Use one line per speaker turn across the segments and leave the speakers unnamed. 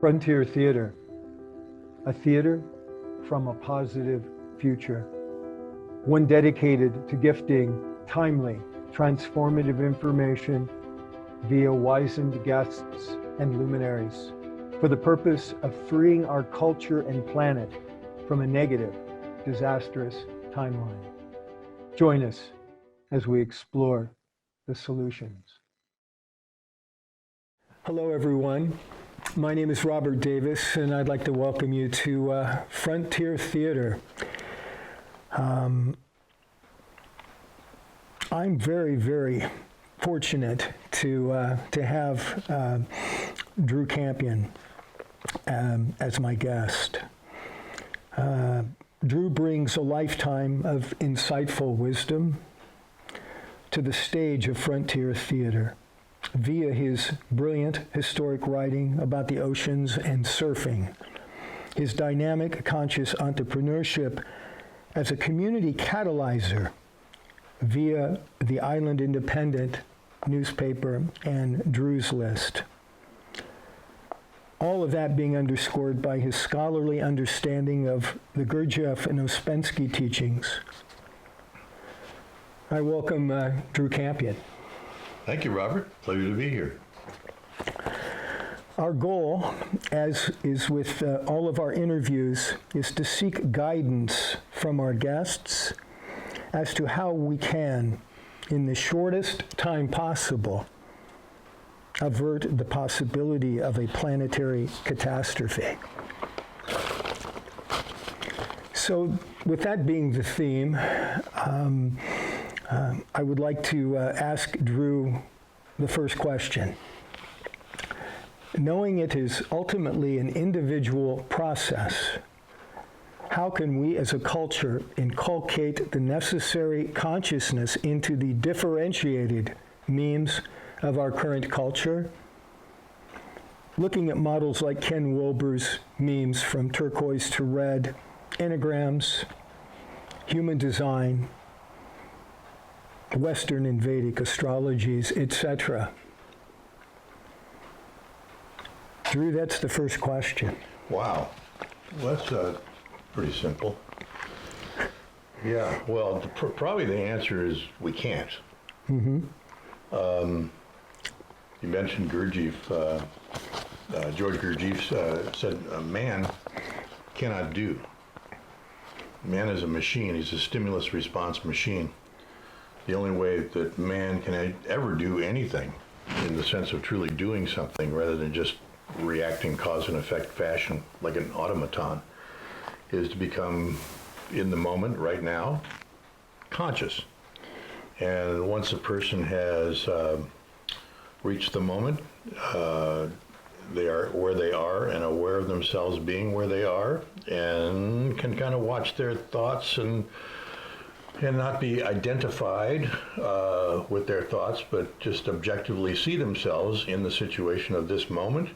Frontier Theater, a theater from a positive future. One dedicated to gifting timely, transformative information via wizened guests and luminaries for the purpose of freeing our culture and planet from a negative, disastrous timeline. Join us as we explore the solutions. Hello, everyone. My name is Robert Davis, and I'd like to welcome you to Frontier Theater. I'm very, very fortunate to have Drew Kampion as my guest. Drew brings a lifetime of insightful wisdom to the stage of Frontier Theater via his brilliant historic writing about the oceans and surfing, his dynamic conscious entrepreneurship as a community catalyzer via the Island Independent newspaper and Drew's List. All of that being underscored by his scholarly understanding of the Gurdjieff and Ouspensky teachings. I welcome Drew Kampion.
Thank you, Robert. Pleasure to be here.
Our goal, as is with all of our interviews, is to seek guidance from our guests as to how we can, in the shortest time possible, avert the possibility of a planetary catastrophe. So, with that being the theme, I would like to ask Drew the first question. Knowing it is ultimately an individual process, how can we as a culture inculcate the necessary consciousness into the differentiated memes of our current culture? Looking at models like Ken Wilber's memes from turquoise to red, enneagrams, human design, Western and Vedic astrologies, etc. Drew, that's the first question.
Wow. Well, that's pretty simple. Yeah, well, probably the answer is we can't.
Mm-hmm.
You mentioned Gurdjieff. George Gurdjieff said, a man cannot do. Man is a machine. He's a stimulus response machine. The only way that man can ever do anything in the sense of truly doing something rather than just reacting cause and effect fashion like an automaton is to become in the moment right now conscious. And once a person has reached the moment, they are where they are and aware of themselves being where they are and can kind of watch their thoughts and not be identified with their thoughts, but just objectively see themselves in the situation of this moment.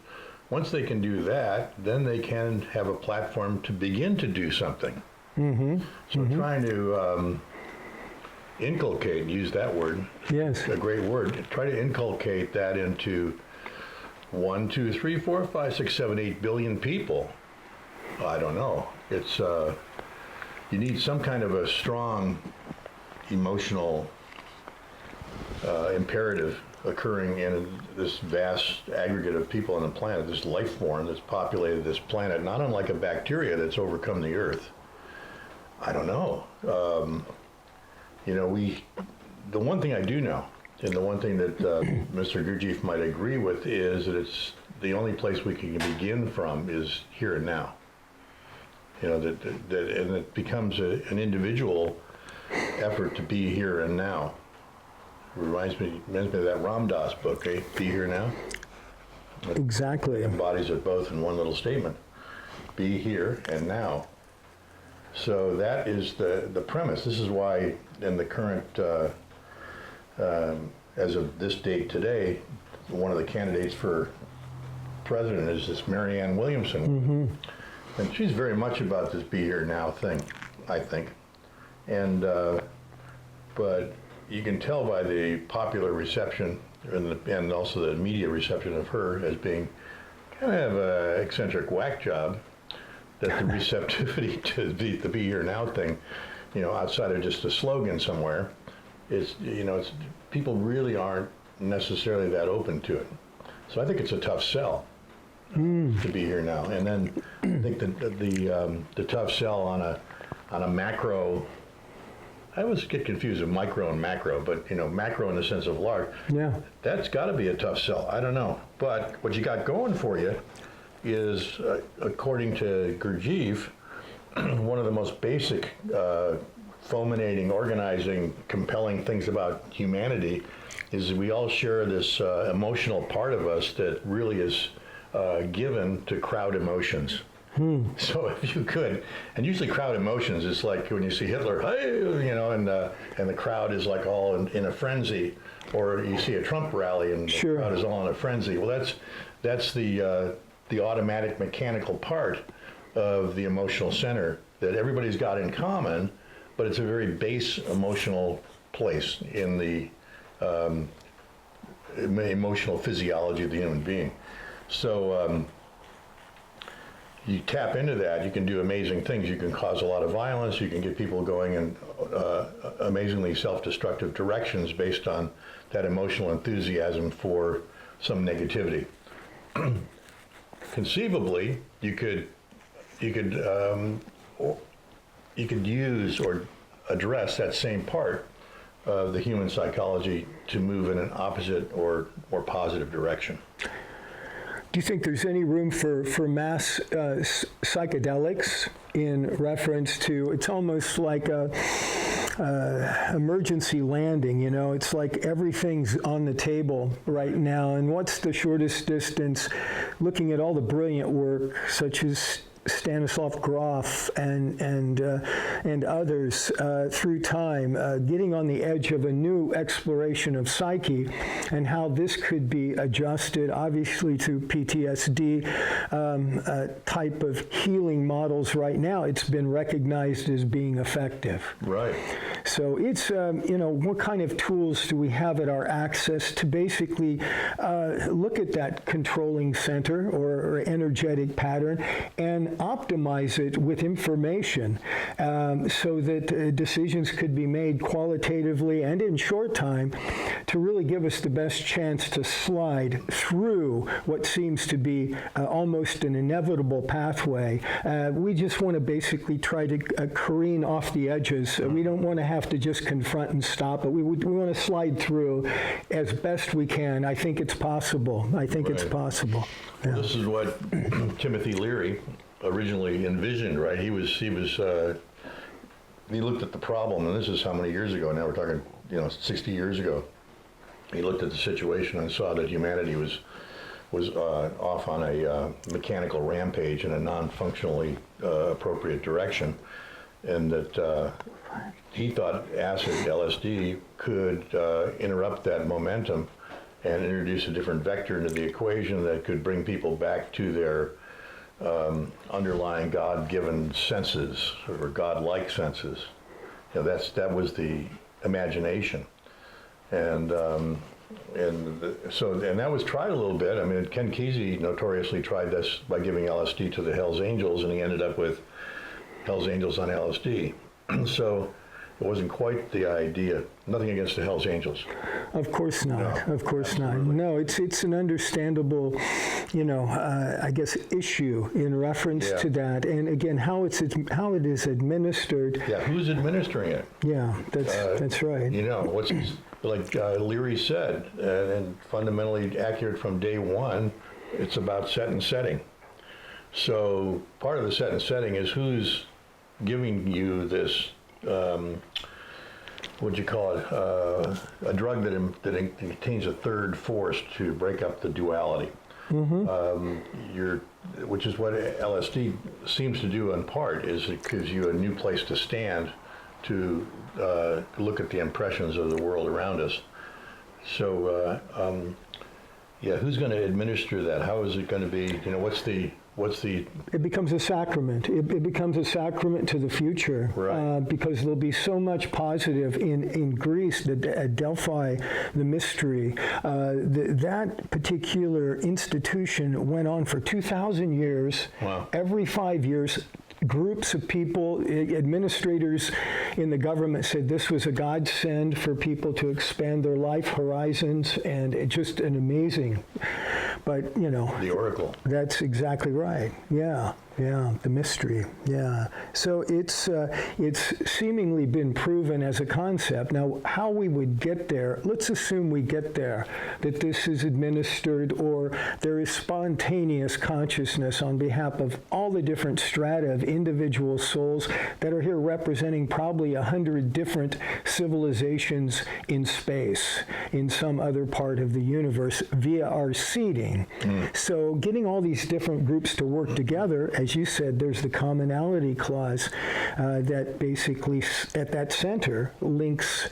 Once they can do that, then they can have a platform to begin to do something.
Mm-hmm.
So trying to inculcate, use that word,
yes,
a great word, try to inculcate that into 1, 2, 3, 4, 5, 6, 7, 8 billion people. I don't know. It's you need some kind of a strong emotional imperative occurring in this vast aggregate of people on the planet, this life form that's populated this planet, not unlike a bacteria that's overcome the Earth. I don't know. The one thing I do know, and the one thing that Mr. Gurdjieff might agree with, is that it's the only place we can begin from is here and now. And it becomes an individual effort to be here and now. It reminds me of that Ram Dass book, eh? Be Here Now.
Exactly.
It embodies it both in one little statement. Be here and now. So that is the premise. This is why in the current, as of this date today, one of the candidates for president is this Marianne Williamson.
Mm-hmm.
And she's very much about this be here now thing, I think. And, but you can tell by the popular reception and also the media reception of her as being kind of have a eccentric whack job that the receptivity to the be here now thing, outside of just a slogan somewhere, is, it's, people really aren't necessarily that open to it. So I think it's a tough sell to be here now. And then I think the tough sell on a macro, I always get confused with micro and macro, but macro in the sense of large.
Yeah.
That's got to be a tough sell. I don't know, but what you got going for you is, according to Gurdjieff, one of the most basic, fulminating, organizing, compelling things about humanity is we all share this emotional part of us that really is given to crowd emotions. So if you could, and usually crowd emotions is like when you see Hitler, hey, and the crowd is like all in a frenzy, or you see a Trump rally and the crowd is all in a frenzy. Well, that's the automatic mechanical part of the emotional center that everybody's got in common, but it's a very base emotional place in the emotional physiology of the human being. So you tap into that, you can do amazing things. You can cause a lot of violence. You can get people going in amazingly self-destructive directions based on that emotional enthusiasm for some negativity. Conceivably, you could use or address that same part of the human psychology to move in an opposite or more positive direction.
Do you think there's any room for mass psychedelics in reference to, it's almost like a emergency landing, it's like everything's on the table right now, and what's the shortest distance, looking at all the brilliant work such as Stanislav Grof and others through time, getting on the edge of a new exploration of psyche and how this could be adjusted, obviously to PTSD type of healing models. Right now, it's been recognized as being effective.
Right.
So it's, what kind of tools do we have at our access to basically look at that controlling center or energetic pattern and optimize it with information so that decisions could be made qualitatively and in short time to really give us the best chance to slide through what seems to be almost an inevitable pathway. We just want to basically try to careen off the edges. We don't want to have to just confront and stop, but we want to slide through as best we can. I think it's possible. I think it's possible. Yeah.
This is what Timothy Leary originally envisioned, right? He looked at the problem, and this is how many years ago now? We're talking, 60 years ago. He looked at the situation and saw that humanity was off on a mechanical rampage in a non-functionally appropriate direction, and that he thought acid, LSD, could interrupt that momentum and introduce a different vector into the equation that could bring people back to their underlying God-given senses or God-like senses. That was the imagination, and that was tried a little bit. I mean, Ken Kesey notoriously tried this by giving LSD to the Hells Angels, and he ended up with Hells Angels on LSD. So it wasn't quite the idea. Nothing against the Hells Angels.
Of course not.
No,
of course
absolutely.
not. No, it's an understandable, I guess, issue in reference to that, and again, how it is administered.
Yeah, who's administering it?
Yeah, that's right.
What's like Leary said, and fundamentally accurate from day one. It's about set and setting. So part of the set and setting is who's giving you this. What'd you call it? A drug that contains a third force to break up the duality. Mm-hmm. Which is what LSD seems to do in part, is it gives you a new place to stand to look at the impressions of the world around us. So, who's going to administer that? How is it going to be? What's What's the?
It becomes a sacrament. It becomes a sacrament to the future,
right.
Because there'll be so much positive in Greece, at Delphi, the mystery. That particular institution went on for 2,000 years.
Wow.
Every 5 years, groups of people, administrators in the government said this was a godsend for people to expand their life horizons, and it just an amazing. But, you know.
The oracle.
That's exactly right. Yeah, the mystery. Yeah. So it's seemingly been proven as a concept. Now, how we would get there, let's assume we get there, that this is administered or there is spontaneous consciousness on behalf of all the different strata of individual souls that are here representing probably 100 different civilizations in space, in some other part of the universe, via our seeding. So getting all these different groups to work together, as you said, there's the commonality clause that basically at that center links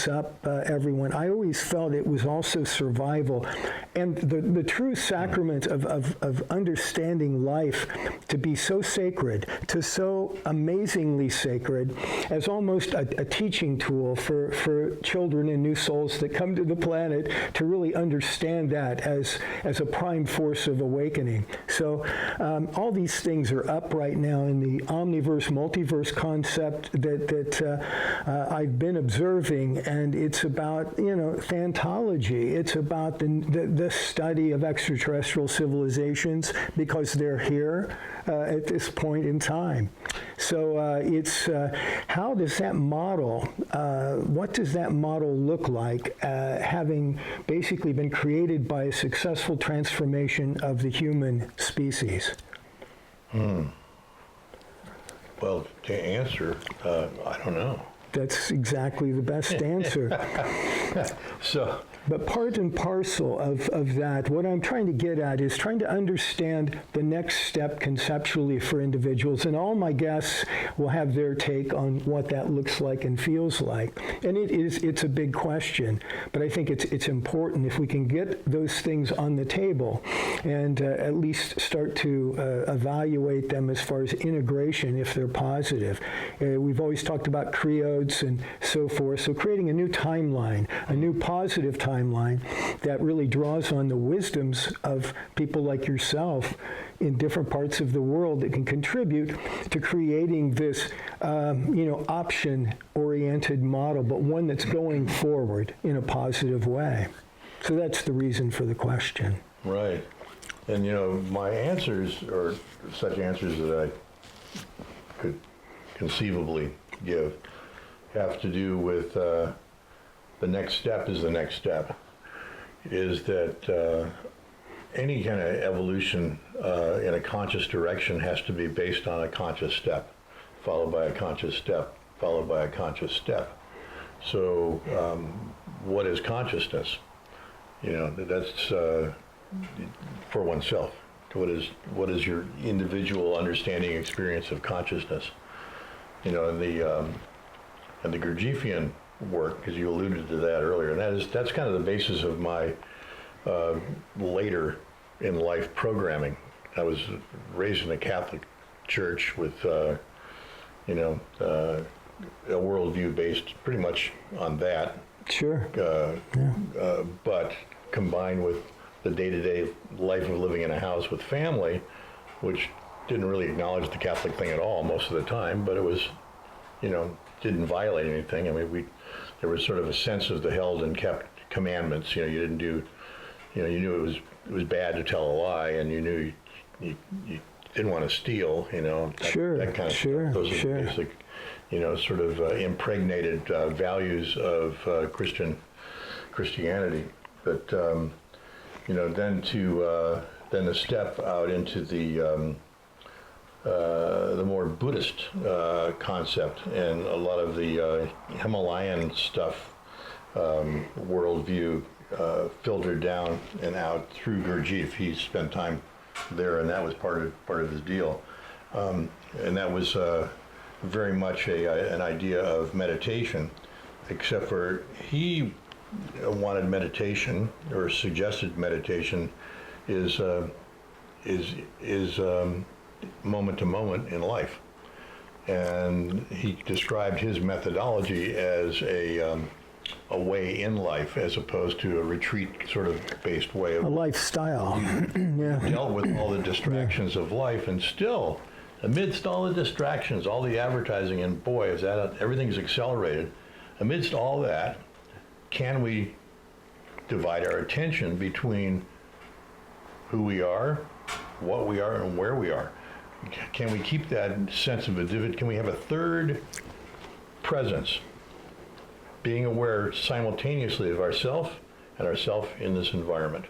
up everyone. I always felt it was also survival, and the true sacrament of understanding life to be so sacred, to so amazingly sacred, as almost a teaching tool for children and new souls that come to the planet to really understand that as a prime force of awakening. So all these things are up right now in the omniverse, multiverse concept that I've been observing, and it's about, thantology. It's about the study of extraterrestrial civilizations because they're here at this point in time. So it's how does that model, what does that model look like, having basically been created by a successful transformation of the human species?
Well, to answer, I don't know.
That's exactly the best answer. But part and parcel of that, what I'm trying to get at is trying to understand the next step conceptually for individuals. And all my guests will have their take on what that looks like and feels like. And it's a big question, but I think it's important if we can get those things on the table and at least start to evaluate them as far as integration if they're positive. We've always talked about creodes and so forth. So creating a new timeline, a new positive timeline that really draws on the wisdoms of people like yourself in different parts of the world that can contribute to creating this, option-oriented model, but one that's going forward in a positive way. So that's the reason for the question.
Right. And, my answers, or such answers that I could conceivably give, have to do with the next step is the next step. Is that any kind of evolution in a conscious direction has to be based on a conscious step, followed by a conscious step, followed by a conscious step. So what is consciousness? That's for oneself. What is your individual understanding experience of consciousness? And the Gurdjieffian work, because you alluded to that earlier, and that's kind of the basis of my later in life programming. I was raised in a Catholic church with a worldview based pretty much on that.
Sure.
But combined with the day-to-day life of living in a house with family, which didn't really acknowledge the Catholic thing at all most of the time, but it was, didn't violate anything. I mean, there was sort of a sense of the held and kept commandments. You didn't do, you knew it was bad to tell a lie, and you knew you didn't want to steal. That kind of stuff. Those are the basic, sort of impregnated values of Christianity. But then the step out into the more Buddhist concept and a lot of the Himalayan stuff, worldview filtered down and out through Gurdjieff. He spent time there, and that was part of his deal. And that was very much an idea of meditation, except for he wanted meditation, or suggested meditation is is moment to moment in life. And he described his methodology as a way in life as opposed to a retreat sort of based way of
a lifestyle. Yeah.
Dealt with all the distractions of life, and still, amidst all the distractions, all the advertising, and boy, is that everything's accelerated. Amidst all that, can we divide our attention between who we are, what we are, and where we are? Can we keep that sense of a dividend? Can we have a third presence, being aware simultaneously of ourself and ourself in this environment?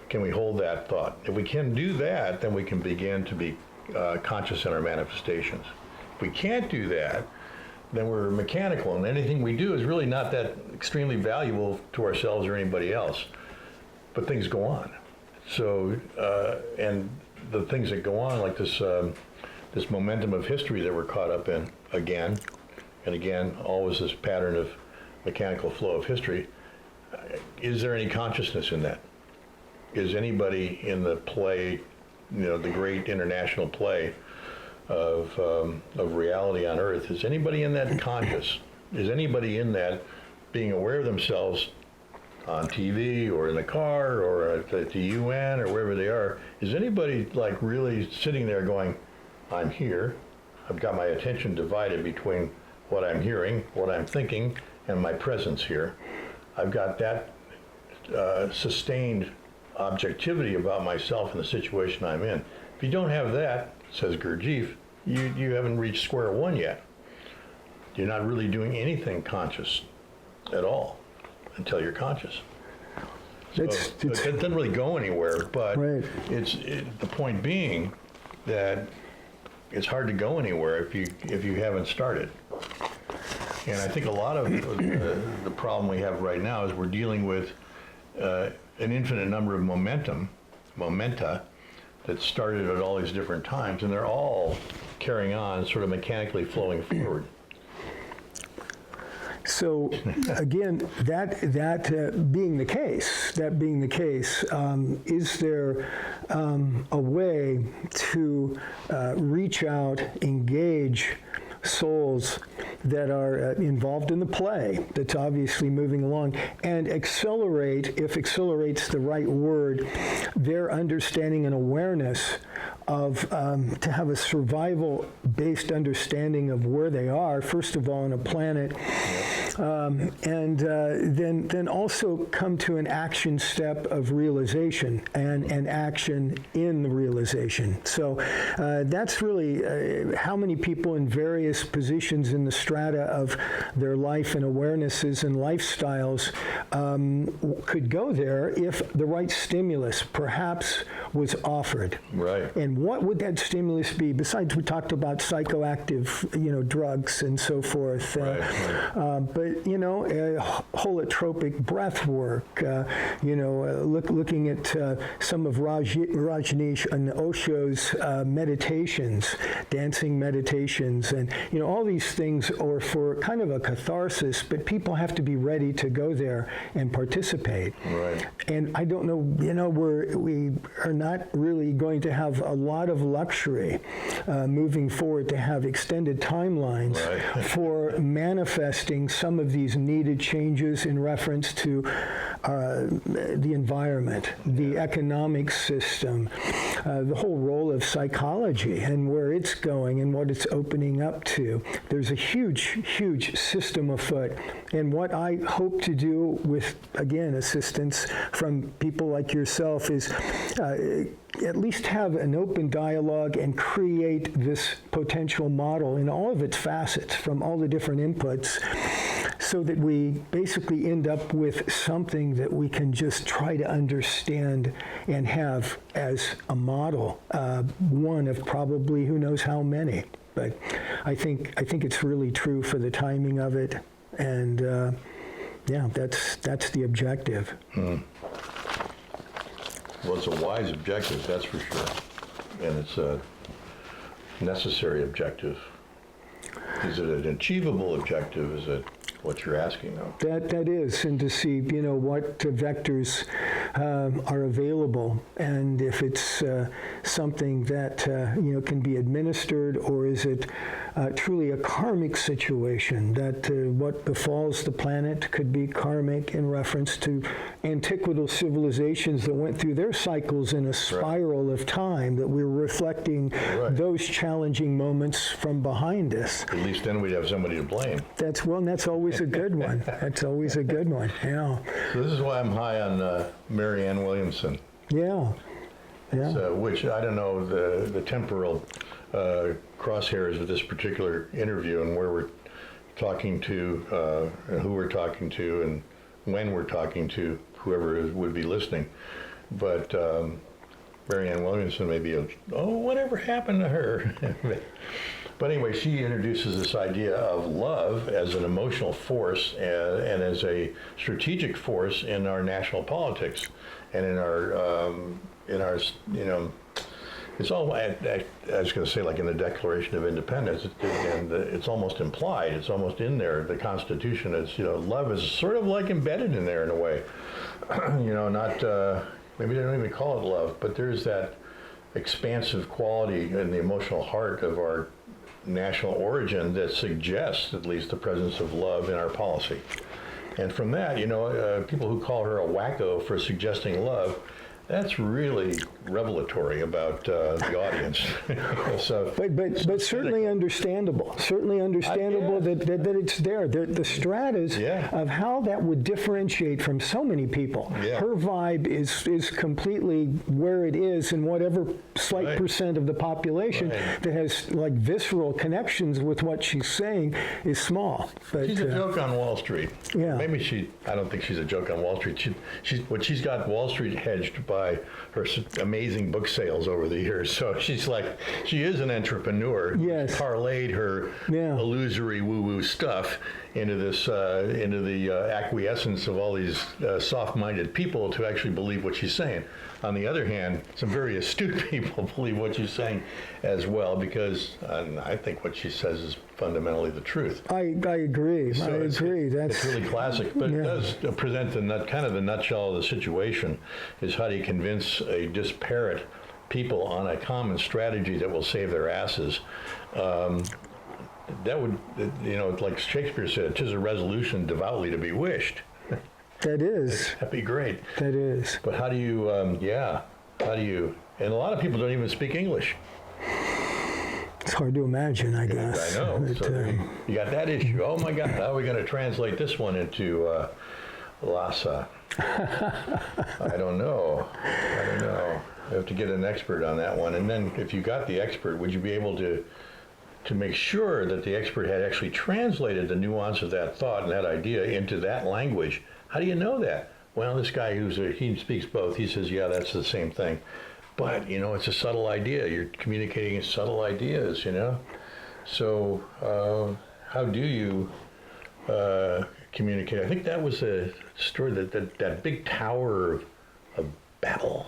Can we hold that thought? If we can do that, then we can begin to be conscious in our manifestations. If we can't do that, then we're mechanical, and anything we do is really not that extremely valuable to ourselves or anybody else. But things go on. So, and the things that go on, like this momentum of history that we're caught up in again and again, always this pattern of mechanical flow of history. Is there any consciousness in that? Is anybody in the play, the great international play of reality on Earth, is anybody in that conscious? Is anybody in that being aware of themselves on TV or in the car or at the UN or wherever they are? Is anybody like really sitting there going, I'm here, I've got my attention divided between what I'm hearing, what I'm thinking, and my presence here. I've got that sustained objectivity about myself and the situation I'm in. If you don't have that, says Gurdjieff, you haven't reached square one yet. You're not really doing anything conscious at all until you're conscious. So it doesn't really go anywhere, but
right.
The point being that it's hard to go anywhere if you haven't started. And I think a lot of the problem we have right now is we're dealing with an infinite number of momenta that started at all these different times, and they're all carrying on, sort of mechanically flowing forward.
So again, that being the case, is there a way to reach out, engage souls that are involved in the play that's obviously moving along, and accelerate, if accelerate's the right word, their understanding and awareness of, to have a survival-based understanding of where they are, first of all, on a planet, and then also come to an action step of realization and an action in the realization. So that's really how many people in various positions in the strata of their life and awarenesses and lifestyles could go there if the right stimulus perhaps was offered.
Right.
And what would that stimulus be? Besides, we talked about psychoactive, drugs and so forth.
Right.
But holotropic breath work. Looking at some of Rajneesh and Osho's meditations, dancing meditations, and all these things are for kind of a catharsis. But people have to be ready to go there and participate.
Right.
And I don't know. We are not really going to have a lot of luxury moving forward to have extended timelines
right.
for manifesting some of these needed changes in reference to the environment, the economic system, the whole role of psychology and where it's going and what it's opening up to. There's a huge, huge system afoot. And what I hope to do with, again, assistance from people like yourself is at least have an open dialogue and create this potential model in all of its facets from all the different inputs, so that we basically end up with something that we can just try to understand and have as a model, one of probably who knows how many. But I think it's really true for the timing of it, and that's the objective.
Well, it's a wise objective, that's for sure, and it's a necessary objective. Is it an achievable objective? Is it what you're asking of?
That is, and to see what vectors are available, and if it's something that can be administered, or is it truly a karmic situation that what befalls the planet could be karmic in reference to antiquitous civilizations that went through their cycles in a spiral of time, that we're reflecting those challenging moments from behind us.
At least then we'd have somebody to blame.
That's always a good one. That's always a good one, yeah.
So this is why I'm high on Marianne Williamson.
Yeah. Yeah.
So, which, I don't know, the temporal crosshairs of this particular interview and where we're talking to, and who we're talking to, and when we're talking to whoever would be listening. But Marianne Williamson may be whatever happened to her? But anyway, she introduces this idea of love as an emotional force and as a strategic force in our national politics and in our it's all, I was going to say, like in the Declaration of Independence, and it's almost implied, it's almost in there. The Constitution is, love is sort of like embedded in there in a way. Not, maybe they don't even call it love, but there's that expansive quality in the emotional heart of our national origin that suggests at least the presence of love in our policy. And from that, people who call her a wacko for suggesting love, that's really revelatory about the audience.
But certainly understandable. Certainly understandable that it's there. The stratas of how that would differentiate from so many people. Yeah. Her vibe is completely where it is, and whatever slight percent of the population that has like visceral connections with what she's saying is small. But
she's a joke on Wall Street.
Yeah.
Maybe I don't think she's a joke on Wall Street. She's got Wall Street hedged by her amazing book sales over the years. So she is an entrepreneur.
Yes.
Parlayed her illusory woo-woo stuff into this, into the acquiescence of all these soft-minded people to actually believe what she's saying. On the other hand, some very astute people believe what she's saying as well, because I think what she says is fundamentally the truth.
I agree.
So
I agree.
It's really classic, but it does present the nutshell of the situation. Is how do you convince a disparate people on a common strategy that will save their asses? That would, like Shakespeare said, 'tis a resolution devoutly to be wished.
That is.
That'd be great.
That is.
But how do you, and a lot of people don't even speak English.
It's hard to imagine, I guess.
I know. So you got that issue. Oh my God, how are we going to translate this one into Lhasa? I don't know. I have to get an expert on that one. And then if you got the expert, would you be able to make sure that the expert had actually translated the nuance of that thought and that idea into that language? How do you know that? Well, this guy he speaks both. He says, yeah, that's the same thing. But, it's a subtle idea. You're communicating subtle ideas, So how do you communicate? I think that was a story, that big tower of Babel.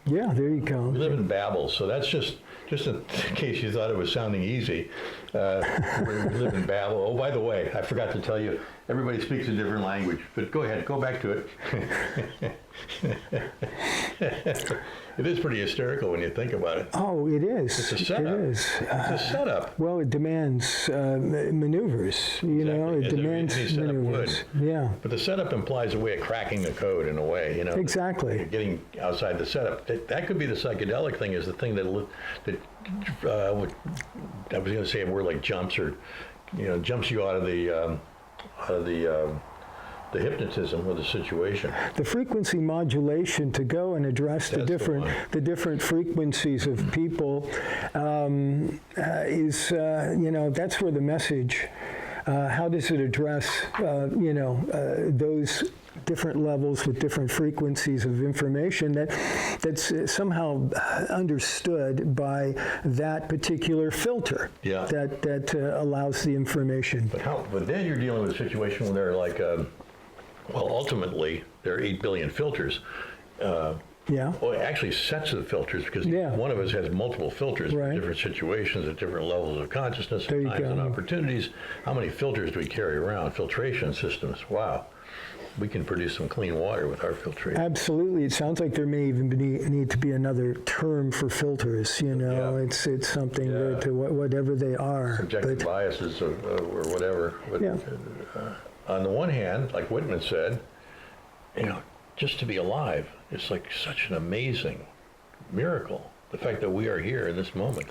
Yeah, there you go.
We live in Babel, so that's just in case you thought it was sounding easy. We live in Babel. Oh, by the way, I forgot to tell you, everybody speaks a different language, but go ahead, go back to it. It is pretty hysterical when you think about it.
Oh, it is.
It's a setup.
It is.
It's a setup.
Well, it demands maneuvers. It demands maneuvers. Yeah.
But the setup implies a way of cracking the code in a way.
Exactly.
Getting outside the setup. That could be the psychedelic thing. Is the thing that I was going to say a word like jumps or, jumps you out of the hypnotism of the situation.
The frequency modulation to go and address the different frequencies of people is that's where the message. How does it address those different levels with different frequencies of information that's somehow understood by that particular filter that allows the information.
But then you're dealing with a situation where they're like. Ultimately, there are 8 billion filters. Well, actually sets of filters, because one of us has multiple filters for different situations at different levels of consciousness, times and opportunities. How many filters do we carry around? Filtration systems. Wow. we can produce some clean water with our filtration.
Absolutely. It sounds like there may even need to be another term for filters. You know,
Yeah.
it's something
Yeah.
to whatever they are.
Subjective biases or whatever. But,
Yeah.
on the one hand, like Whitman said, you know, just to be alive is like such an amazing miracle. The fact that we are here in this moment.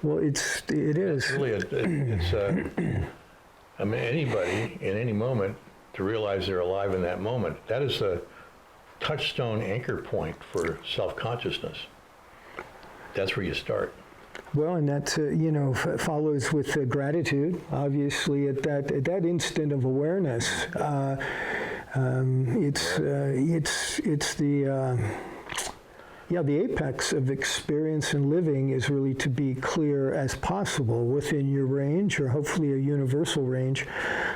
Well, it is.
It's really, I mean, anybody in any moment to realize they're alive in that moment, that is the touchstone anchor point for self-consciousness. That's where you start.
Well, and that follows with gratitude. Obviously, at that instant of awareness, it's the apex of experience and living is really to be clear as possible within your range, or hopefully a universal range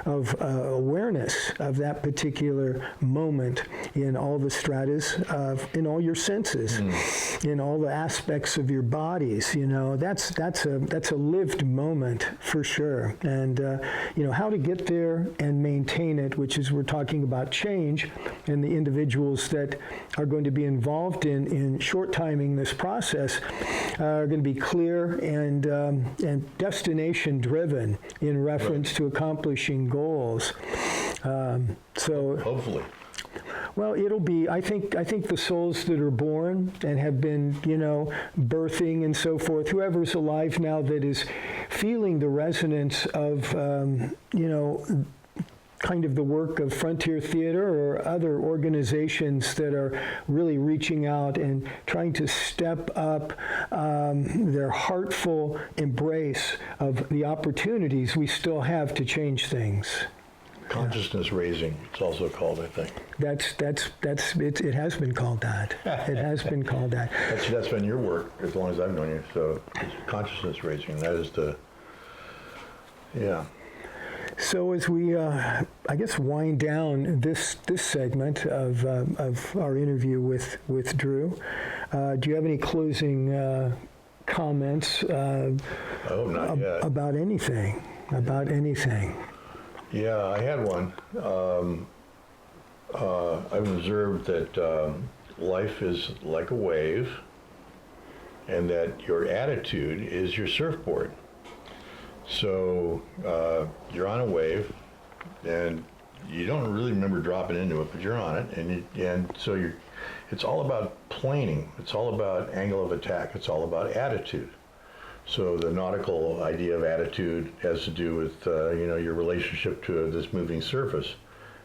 of awareness of that particular moment in all the stratas, in all your senses, in all the aspects of your bodies. You know, that's a lived moment for sure. And how to get there and maintain it, which is we're talking about change, and the individuals that are going to be involved in short timing this process are going to be clear and destination driven in reference to accomplishing goals. So
hopefully.
Well, it'll be, I think the souls that are born and have been, birthing and so forth, whoever's alive now that is feeling the resonance of, kind of the work of Frontier Theater or other organizations that are really reaching out and trying to step up their heartful embrace of the opportunities we still have to change things.
Consciousness raising, it's also called, I think.
It has been called that. It has been called that.
That's been your work as long as I've known you. So it's consciousness raising. That is yeah.
So as we, I guess, wind down this segment of our interview with Drew, do you have any closing comments about anything? About anything?
Yeah, I had one. I've observed that life is like a wave, and that your attitude is your surfboard. So you're on a wave, and you don't really remember dropping into it, but you're on it, and so it's all about planing. It's all about angle of attack. It's all about attitude. So the nautical idea of attitude has to do with your relationship to this moving surface,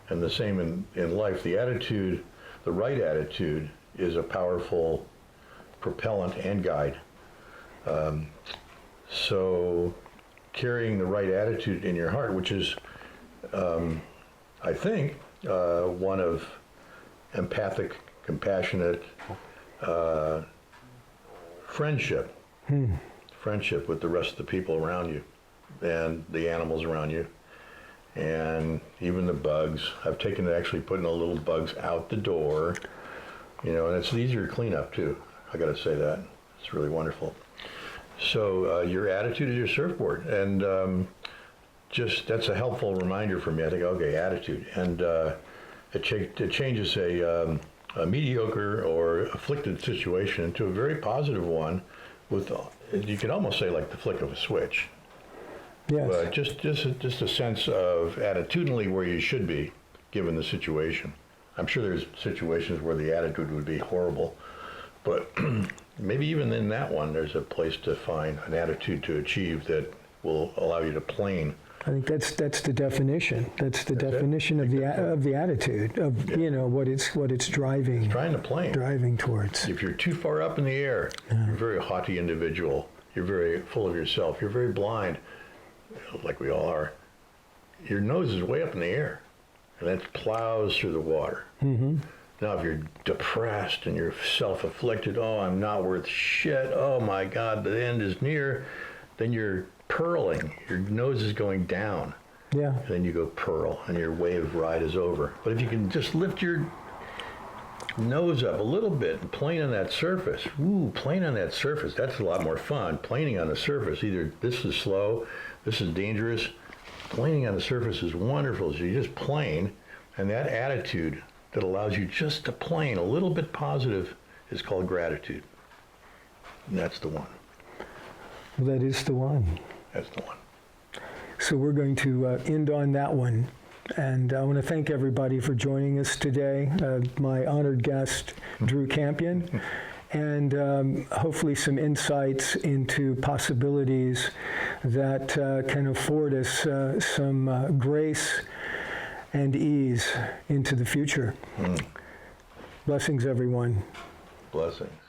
and the same in life. The attitude, the right attitude, is a powerful propellant and guide. So carrying the right attitude in your heart, which is, I think, one of empathic, compassionate friendship. Friendship with the rest of the people around you and the animals around you and even the bugs. I've taken to actually putting the little bugs out the door, and it's easier to clean up too. I got to say that. It's really wonderful. So your attitude is your surfboard, and just that's a helpful reminder for me. I think, okay, attitude, and it changes a mediocre or afflicted situation into a very positive one with, you could almost say, like the flick of a switch.
Yes.
Just a sense of attitudinally where you should be, given the situation. I'm sure there's situations where the attitude would be horrible, but maybe even in that one, there's a place to find an attitude to achieve that will allow you to plane.
I think that's the definition. That's the definition of the attitude of what it's driving.
It's trying to plane.
Driving towards.
If you're too far up in the air, you're a very haughty individual. You're very full of yourself. You're very blind, like we all are. Your nose is way up in the air, and that plows through the water. Mm-hmm. Now, if you're depressed and you're self-afflicted, oh, I'm not worth shit, oh my God, the end is near, then you're purling. Your nose is going down.
Yeah.
And then you go purl, and your wave ride is over. But if you can just lift your nose up a little bit and plane on that surface, plane on that surface, that's a lot more fun. Planing on the surface, either this is slow, this is dangerous. Planing on the surface is wonderful. So you just plane, And that attitude that allows you just to plane a little bit positive is called gratitude. And that's the one.
Well, that is the one.
That's the one.
So we're going to end on that one. And I want to thank everybody for joining us today. My honored guest, Drew Kampion, and hopefully some insights into possibilities that can afford us some grace and ease into the future. Blessings, everyone.
Blessings.